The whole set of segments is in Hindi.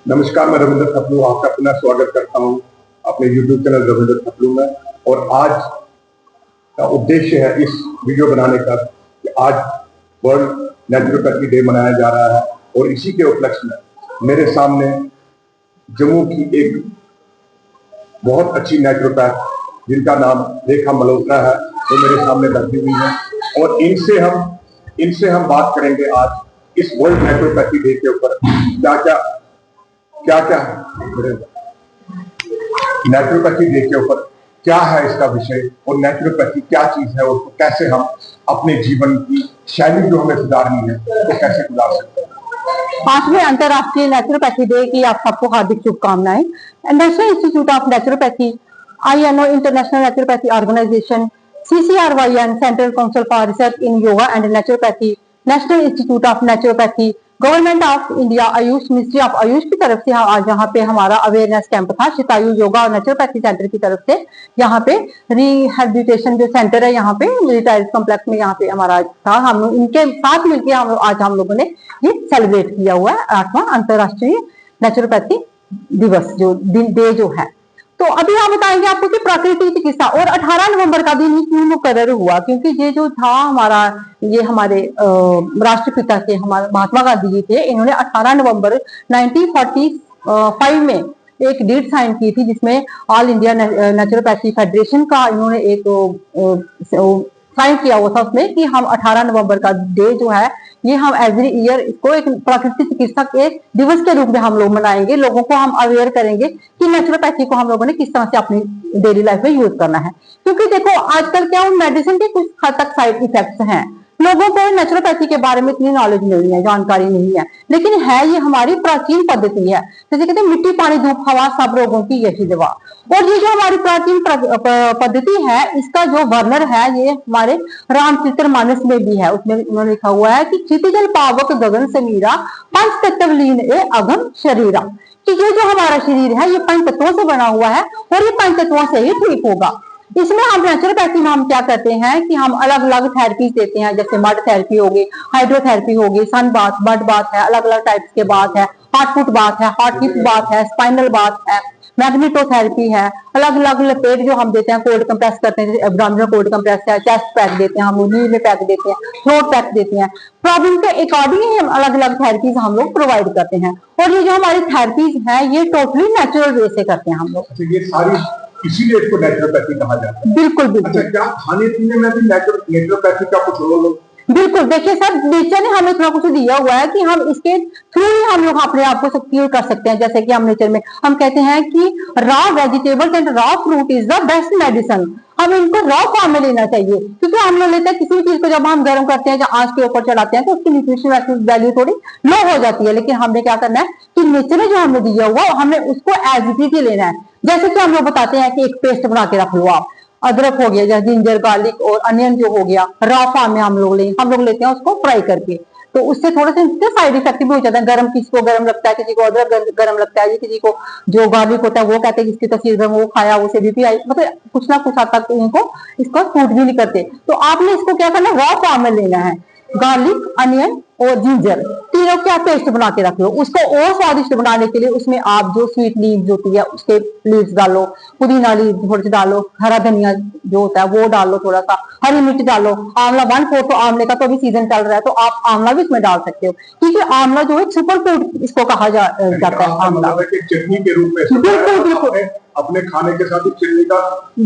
नमस्कार, मैं रविंद्र थपलू आपका पुनः स्वागत करता हूं अपने YouTube चैनल रविंद्र थपलू में। और आज का उद्देश्य है इस वीडियो बनाने का कि आज वर्ल्ड नेचुरोपैथी डे मनाया जा रहा है और इसी के उपलक्ष्य में मेरे सामने जम्मू की एक बहुत अच्छी नेचुरोपैथ जिनका नाम रेखा मल्होत्रा है वो मेरे सामने बैठी हुई है और इनसे हम बात करेंगे आज इस वर्ल्ड नेचुरोपैथी डे के ऊपर क्या नेचुरोपैथी डे के ऊपर क्या है इसका विषय और नेचुरोपैथी क्या चीज है और कैसे हम अपने जीवन की शैली जो हमें सुधारनी है तो कैसे सुधार सकते हैं। 5वें अंतर्राष्ट्रीय नेचुरोपैथी डे की आप सबको हार्दिक शुभकामनाएं। National Institute of Naturopathy, INO International Naturopathy Organisation, CCRYN Central Council for Research in Yoga and Naturopathy, National Institute of Naturopathy, Government of India, AYUSH, Ministry of AYUSH की तरफ से आज यहाँ पे हमारा अवेयरनेस कैंप था। शतायु योगा और नेचुरोपैथी सेंटर की तरफ से यहाँ पे रिहेबिलिटेशन जो सेंटर है यहाँ पे मिलिटारी कॉम्प्लेक्स में यहाँ पे हमारा था। हम इनके साथ मिलकर आज हम लोगों ने ये सेलिब्रेट किया हुआ है 8वां अंतर्राष्ट्रीय नेचुरोपैथी दिवस जो डे जो है। तो अभी हम बताएंगे आपको कि प्राकृतिक चिकित्सा और 18 नवंबर का दिन ही क्यों मुकर्रर हुआ, क्योंकि ये जो था हमारा ये हमारे राष्ट्रपिता के हमारे महात्मा गांधी जी थे। इन्होंने 18 नवंबर 1945 में एक डेट साइन की थी जिसमें ऑल इंडिया नेचुरोपैथी फेडरेशन का इन्होंने एक साइन किया हुआ था उसमें कि हम 18 नवंबर का डे जो है ये हम एवरी ईयर इसको एक प्राकृतिक चिकित्सा के दिवस के रूप में हम लोग मनाएंगे। लोगों को हम अवेयर करेंगे कि नेचुरोपैथी को हम लोगों ने किस तरह से अपनी डेली लाइफ में यूज करना है। क्योंकि देखो आजकल क्या मेडिसिन के कुछ हद तक साइड इफेक्ट्स हैं, लोगों को नेचुरोपैथी के बारे में इतनी नॉलेज नहीं है, जानकारी नहीं है, लेकिन है ये हमारी प्राचीन पद्धति है। जैसे कहते हैं मिट्टी पानी धूप हवा सब रोगों की यही दवा। और ये जो हमारी प्राचीन पद्धति है इसका जो वर्णन है ये हमारे रामचरितमानस में भी है। उसमें उन्होंने लिखा हुआ है कि क्षितिजल पावक गगन समीरा पंच तत्व लीन ए अगम शरीरा, कि ये जो हमारा शरीर है ये पंच तत्वों से बना हुआ है और ये पंच तत्वों से ही ठीक होगा। इसमें हम नेचुरोपैथी में हम क्या करते हैं कि हम अलग अलग थेरेपीज देते हैं, जैसे मड थेरेपी होगी, हाइड्रोथेरेपी होगी, सन बाथ, मड बाथ है, अलग अलग टाइप्स के बाथ है, हॉट फुट बाथ है, हॉट हिप बाथ है, स्पाइनल बाथ है, मैग्नेटोथेरेपी है, अलग अलग लपेट जो हम देते हैं, कोल्ड कंप्रेस करते हैं, एब्डोमिनल कोल्ड कंप्रेस है, चेस्ट पैक देते हैं, हम नी में पैक देते हैं, थ्रोट पैक देते हैं। प्रॉब्लम के अकॉर्डिंग ही हम अलग अलग थेरेपीज हम लोग प्रोवाइड करते हैं। और ये जो हमारी थेरेपीज है ये टोटली नेचुरल वे से करते हैं हम लोग। ये सारी इसीलिए इसको नेचुरोपैथी कहा जाता है। बिल्कुल बिल्कुल। अच्छा, क्या खाने पीने में भी नेचुरोपैथी का कुछ रोल? बिल्कुल, देखिए सर नेचर ने हमें इतना कुछ दिया हुआ है कि हम इसके थ्रू ही हम लोग अपने आप को सक्रिय कर सकते हैं। जैसे कि हम नेचर में हम कहते हैं कि raw vegetables and raw fruit is the best medicine. हम इनको रॉ फॉर्म में लेना चाहिए, क्योंकि हम लोग लेते हैं किसी भी चीज को जब हम गर्म करते हैं, जब आंच के ऊपर चढ़ाते हैं तो उसकी न्यूट्रिशन वैल्यू थोड़ी लो हो जाती है। लेकिन हमने क्या करना है कि नेचर ने जो हमें दिया हुआ हमने उसको एज इट इज लेना है। जैसे कि हम लोग बताते हैं कि एक पेस्ट बना के रख लो आप, अदरक हो गया जैसे जिंजर गार्लिक और अनियन जो हो गया रॉ फॉर्म में हम लोग लेते हैं उसको फ्राई करके, तो उससे थोड़ा सा इसके साइड इफेक्ट भी हो जाता है। गरम किसी को गरम लगता है, किसी को अदरक गरम लगता है, किसी को जो गार्लिक होता है वो कहते हैं जिसकी तस्वीर गरम वो खाया उसे बीपी आई, मतलब कुछ ना कुछ हद तक इनको इसको सूट भी नहीं करते। तो आपने इसको क्या करना है रॉ फॉर्म में लेना है, गार्लिक अनियन और जिंजर तीनों का पेस्ट बना के रख लो। उसको और स्वादिष्ट बनाने के लिए उसमें आप जो स्वीट लीव्स होती है उसके लीव्स डालो, पुदीना लीव्स थोड़े से डालो, हरा धनिया जो होता है वो डालो, थोड़ा सा हरी मिर्च डालो, आंवला 1/4, तो आंवले का तो अभी सीजन चल रहा है तो आप आंवला भी इसमें डाल सकते हो, क्योंकि आंवला जो है सुपर फूड इसको कहा जाता है। आंवला चटनी के रूप में बिल्कुल बिल्कुल अपने खाने के साथ चटनी का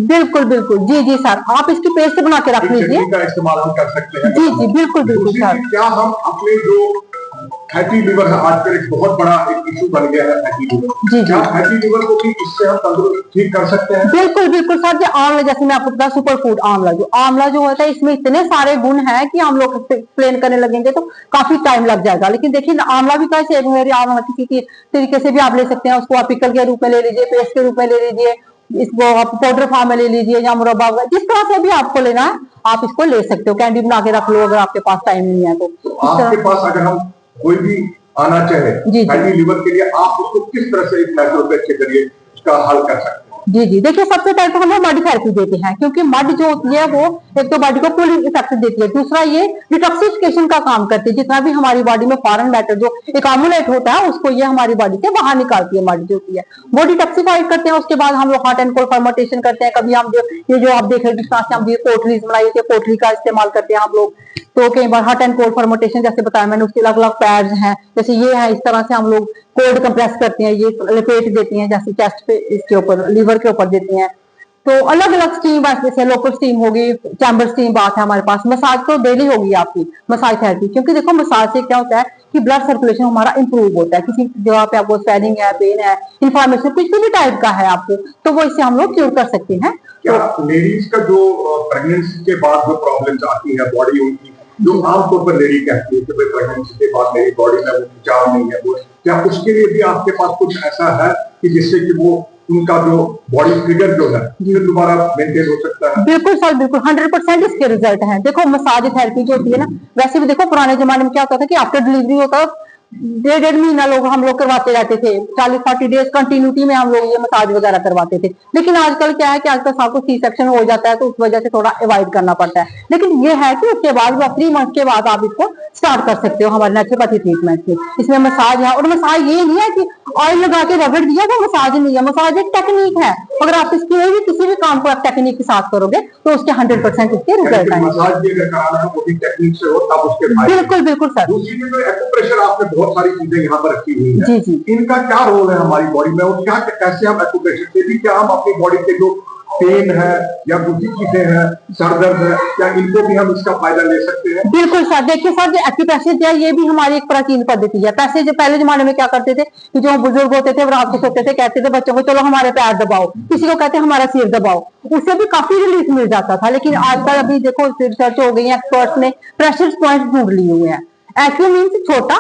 बिल्कुल बिल्कुल जी जी सर, आप इसकी पेस्ट बना के रख लीजिए, का इस्तेमाल हम कर सकते हैं। जी जी बिल्कुल बिल्कुल सर। क्या हम अपने जो फैटी लिवर है आजकल एक बहुत बड़ा एक इशू बन गया है फैटी लिवर, क्या फैटी लिवर को भी इससे हम तंदुरुस्त ठीक कर सकते हैं? बिल्कुल बिल्कुल सर। जो आंवला जैसे मैं आपको बता सुपर फूड आंवला जो होता है इसमें इतने सारे गुण हैं कि हम लोग एक्सप्लेन करने लगेंगे तो काफी टाइम लग जाएगा। लेकिन देखिए आंवला भी कैसे आंवला किसी तरीके से भी आप ले सकते हैं, उसको आप पिकल के रूप में ले लीजिए, पेस्ट के रूप में ले लीजिए, इसको आप पाउडर फॉर्म में ले लीजिए या मुरब्बा, जिस तरह से भी आपको लेना है आप इसको ले सकते हो। कैंडी बना के रख लो अगर आपके पास टाइम नहीं है तो आपके पास अगर हम कोई भी आना चाहे फैटी लिवर के लिए, आप उसको किस तरह से एक नेचुरोपैथ के जरिए उसका हल कर सकते हैं? जी जी, देखिए सबसे पहले तो हम लोग मड थेरेपी देते हैं, क्योंकि मड जो होती है वो एक तो बॉडी को कूलिंग इफेक्ट देती है, दूसरा ये डिटॉक्सिफिकेशन का काम करती है। जितना भी हमारी बॉडी में फॉरेन मैटर जो एकामुलेट होता है उसको ये हमारी बॉडी से बाहर निकालती है। मड जो होती है वो डिटॉक्सिफाइड करते हैं। उसके बाद हम लोग हॉट एंड कोल्ड फर्मेंटेशन करते हैं। कभी हम जो ये जो आप देख रहे हैं जिस तरह से हम ये पोटरीज बनाई होती है, पोटरी का इस्तेमाल करते हैं हम लोग। तो कई बार हॉट एंड कोल्ड फर्मेंटेशन जैसे बताया मैंने, उसके अलग अलग पैड्स हैं, जैसे ये है, इस तरह से हम लोग कोल्ड कंप्रेस करते हैं, ये लपेट देती हैं, जैसे चेस्ट पे इसके ऊपर लीवर के ऊपर देती हैं। तो अलग अलग स्टीम, जैसे लोकल स्टीम होगी, चैम्बर स्टीम बात है हमारे पास। मसाज तो डेली होगी आपकी मसाज थेरेपी, क्योंकि देखो मसाज से क्या होता है कि ब्लड सर्कुलेशन हमारा इंप्रूव होता है। किसी जगह पे आपको स्वेलिंग है, पेन है, इन्फ्लेमेशन किसी भी टाइप का है आपको, तो वो इससे हम लोग क्योर कर सकते हैं। क्या लेडीज का जो प्रेगनेंसी के बाद जो प्रॉब्लम्स आती है बॉडी उनकी, जो आमतौर पर लेडी कहती है कि भाई प्रेगनेंसी के बाद मेरी बॉडी में वो खिंचाव नहीं है, वो क्या उसके लिए भी आपके पास कुछ ऐसा है कि जिससे कि वो उनका जो बॉडी फिगर जो है फिर दोबारा मेंटेन हो सकता है? बिल्कुल सर, बिल्कुल 100% इसके रिजल्ट हैं। देखो मसाज थेरेपी जो होती है ना, वैसे भी देखो पुराने जमाने में क्या होता था कि आफ्टर डिलीवरी होता 1.5 महीना हम लोग करवाते रहते थे, 40-40 डेज कंटिन्यूटी में हम लोग ये मसाज वगैरह करवाते थे। लेकिन आजकल क्या है कि आजकल सबको सी सेक्शन हो जाता है, तो उस वजह से थोड़ा अवॉइड करना पड़ता है। लेकिन ये है कि उसके बाद 3 मंथ के बाद आप इसको स्टार्ट कर सकते हो हमारे नेचुरोपैथी ट्रीटमेंट से। इसमें मसाज है, और मसाज ये नहीं है कि ऑयल लगा के रगड़ दिया, वो मसाज नहीं है। मसाज एक टेक्निक है, अगर आप इसकी भी किसी भी काम को आप टेक्निक के साथ करोगे तो उसके 100% इसके रिजल्ट आएंगे। मसाज भी अगर कराना है वो भी टेक्निक से हो तब उसके फायदे। बिल्कुल बिल्कुल सर। दूसरी चीज एक्यूप्रेशर, आपने बहुत सारी चीजें यहाँ पर रखी हुई है, जी जी, इनका क्या रोल है हमारी बॉडी में, और क्या कैसे हम एक्यूप्रेशर से भी क्या हम अपनी बॉडी के जो पेन है या दूसरी चीजें हैं, सर दर्द है, क्या इनको भी हम इसका फायदा ले सकते हैं? बिल्कुल सर। देखिए सर, जो एक्यूप्रेशर है ये भी हमारी एक प्राचीन पद्धति है। पैसे जो पहले जमाने में क्या करते थे कि जो बुजुर्ग होते थे वो रात को सोते थे, कहते थे बच्चों को चलो हमारे पैर दबाओ, किसी को कहते हमारा सिर दबाओ, उससे भी काफी रिलीफ मिल जाता था। लेकिन आजकल अभी देखो रिसर्च हो गई है, एक्सपर्ट्स ने प्रेशर पॉइंट ढूंढ लिए हुए हैं। एक्यू मीन्स छोटा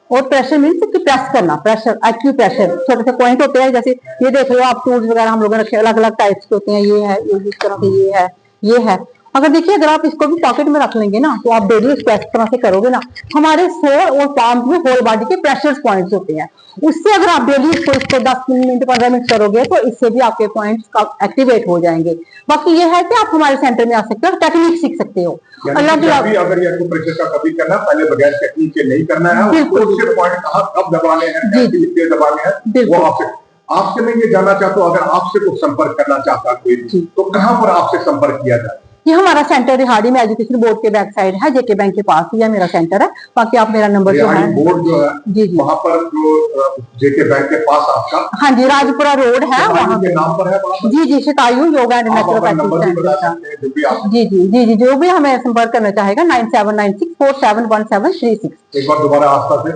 और प्रेशर मीन्स कि प्रेस करना, प्रेशर, एक्यू प्रेशर, छोटे से पॉइंट होते हैं। जैसे ये देख लो आप, टूल्स वगैरह हम लोगों ने रखे अलग अलग टाइप्स के होते हैं। ये है, ये इस तरह से, ये है, ये है। अगर देखिए अगर आप इसको भी पॉकेट में रख लेंगे ना, तो आप डेली इसको इस तरह से करोगे ना, हमारे सोल और पाम में होल बॉडी के प्रेशर पॉइंट्स होते हैं। उससे अगर आप डेली इसको 10 मिनट 15 मिनट करोगे तो इससे भी आपके पॉइंट्स एक्टिवेट हो जाएंगे। बाकी ये है कि आप हमारे सेंटर में आ सकते हो, टेक्निक सीख सकते हो अलग अलग। अगर ये प्रेशर का कभी करना, पहले बगैर टेक्निक के नहीं करना है, उसके पॉइंट कहाँ कब दबाने हैं, दबाने हैं, वो आपसे मैं ये जानना चाहता हूँ। अगर आपसे कुछ संपर्क करना चाहता कोई, तो कहाँ पर आपसे संपर्क किया जाए? ये हमारा सेंटर रिहाड़ी में एजुकेशन बोर्ड के बैक साइड है, जेके बैंक के पास ही है मेरा सेंटर है। बाकी आप मेरा नंबर जो है बोर्ड जो है जी जी, वहाँ पर जो जेके बैंक के पास आपका, हाँ जी, राजपुरा रोड है, वहाँ के नाम पर है जी जी, शतायु योगा एंड नेचुरोपैथी सेंटर। जी जी जी जी, जो भी हमें संपर्क करना चाहेगा 9796471736। एक बार दोबारा आस्था से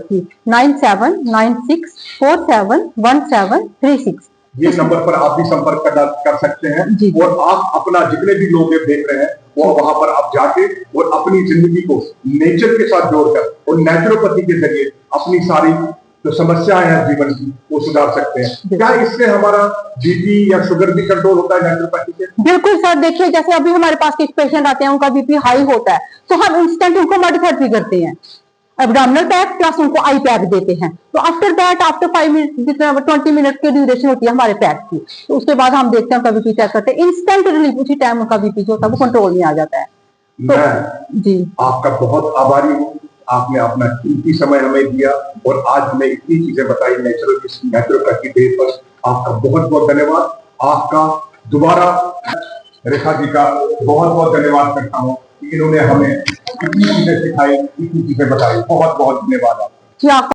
9796471736। ये नंबर पर आप भी संपर्क कर सकते हैं। और आप अपना जितने भी लोग देख रहे हैं वो वहां पर आप जाके और अपनी जिंदगी को नेचर के साथ जोड़कर और नेचुरोपैथी के जरिए अपनी सारी जो समस्याएं हैं जीवन की वो सुधार सकते हैं। क्या इससे हमारा बीपी या शुगर भी कंट्रोल होता है नेचुरोपैथी से? बिल्कुल सर। देखिए जैसे अभी हमारे पास कुछ पेशेंट आते हैं, उनका बीपी हाई होता है, तो हम इंस्टेंट उनको मड थेरेपी करते हैं, एब्डोमिनल पैक प्लस उनको आई पैक देते हैं। तो आफ्टर दैट, आफ्टर 5 मिनट, जितना 20 मिनट की ड्यूरेशन होती है हमारे पैक की, तो उसके बाद हम देखते हैं उनका बीपी चेक करते हैं, इंस्टेंट रिलीफ, उसी टाइम उनका बीपी जो होता है वो कंट्रोल में आ जाता है। तो मैं जी आपका बहुत आभारी हूँ, आपने अपना कीमती समय हमें दिया और आज हमें इतनी चीजें बताई नेचुरोपैथी डे पर। आपका बहुत बहुत धन्यवाद। आपका दोबारा रेखा जी का बहुत बहुत धन्यवाद करता हूँ कि इन्होंने हमें इतनी चीजें सिखाई, इतनी चीजें बताई। बहुत बहुत धन्यवाद आपका।